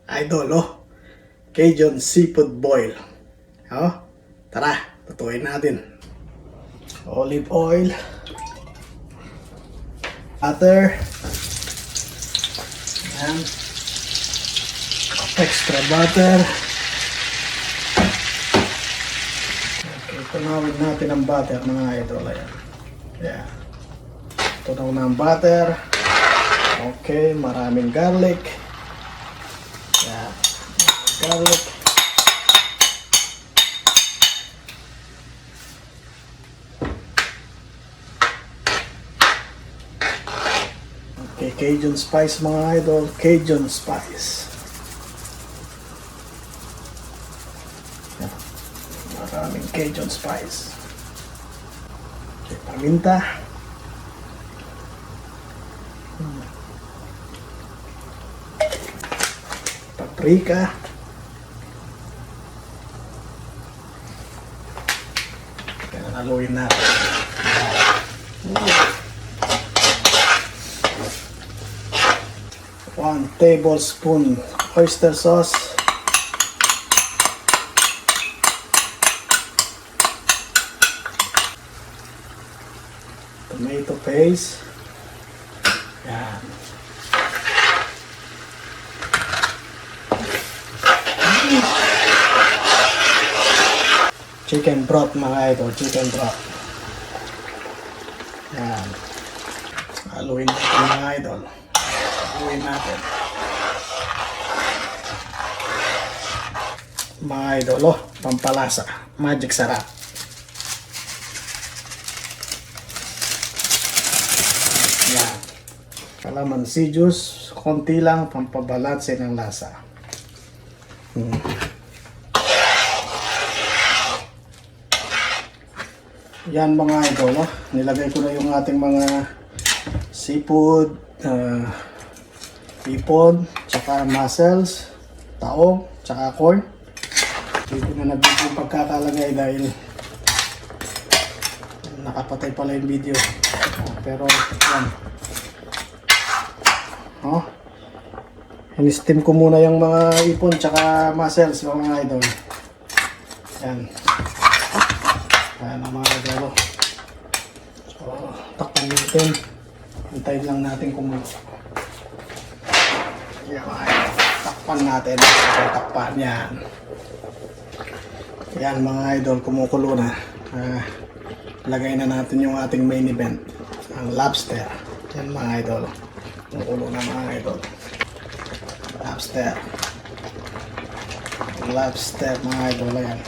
idol, oh. Cajun seafood boil. Oh, tara, tutuin natin. Olive oil. Butter. Ayan. Extra butter. Okay, tunawin natin ang butter mga idol. Ayan. Ayan. Tunaw na ang butter. Okay, maraming garlic. Ayan. Garlic. Okay, Cajun spice mga idol. Cajun spice. Ayan. Maraming Cajun spice. Okay, paminta. Paprika. Kaya naluin natin. 1 tablespoon oyster sauce. Tomato paste. Yan. Chicken broth mga idol, chicken broth. Yan. Haluin natin mga idol. Haluin natin. Mga idol, oh, pampalasa. Magic sarap. Yan. Calamansi juice, konti lang, pampabalanse ng lasa. Yan mga idol, oh. Nilagay ko na yung ating mga seafood, hipon, tsaka mussels, taong, tsaka corn. Dito na nag-video yung pagkakalagay dahil nakapatay pala yung video. Pero yan. Oh. In-steam ko muna yung mga hipon tsaka mussels mga idol. Yan. Ayan ang mga idol. So, takpan natin. Hintayin lang natin kumulo. Yan mga idol. Takpan natin. Takpan yan. Yan mga idol, kumukulo na. Lagay na natin yung ating main event. Ang lobster. Yan mga idol. Kumukulo na mga idol. Lobster. Lobster mga idol. Ayan.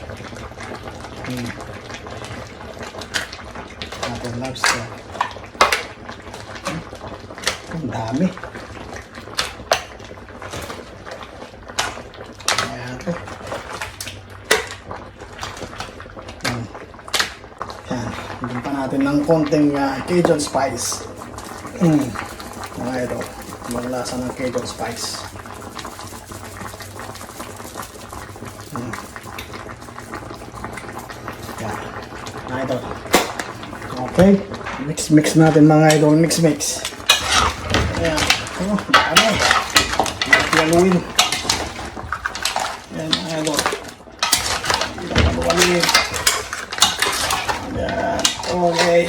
Ating lobster. Ang dami. Ayan ito. Ayan. Higyan pa natin ng konting Cajun spice. Mga idol. Ang lasa ng Cajun spice. Ayan. Mga idol. Okay, mix natin mga idol, mix. Ayan, oh, dami. Haluin. Ayan mga idol. Haluin. Ayan, okay.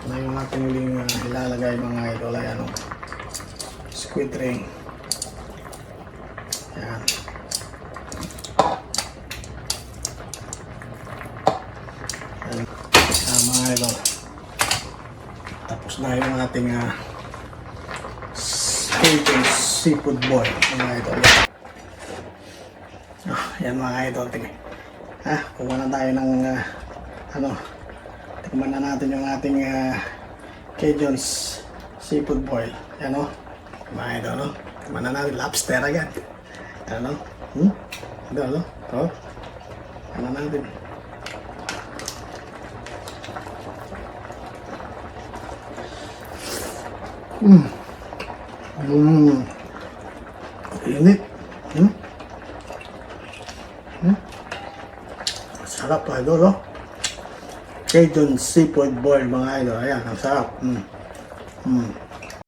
Na yung ating huling ilalagay mga idol, ayan o. Squid ring. Ayan. Mga idol, tapos na yung ating Cajun seafood boil mga idol. Yan mga idol, kuha na tayo ng tikman na natin yung ating Cajun seafood boil. Yan o mga idol, tikman na natin. Lobster agad. Yan o idol, tikman na natin. Init. Sarap idol, oh. Cajun seafood boil mga idol. Ayan, ang sarap.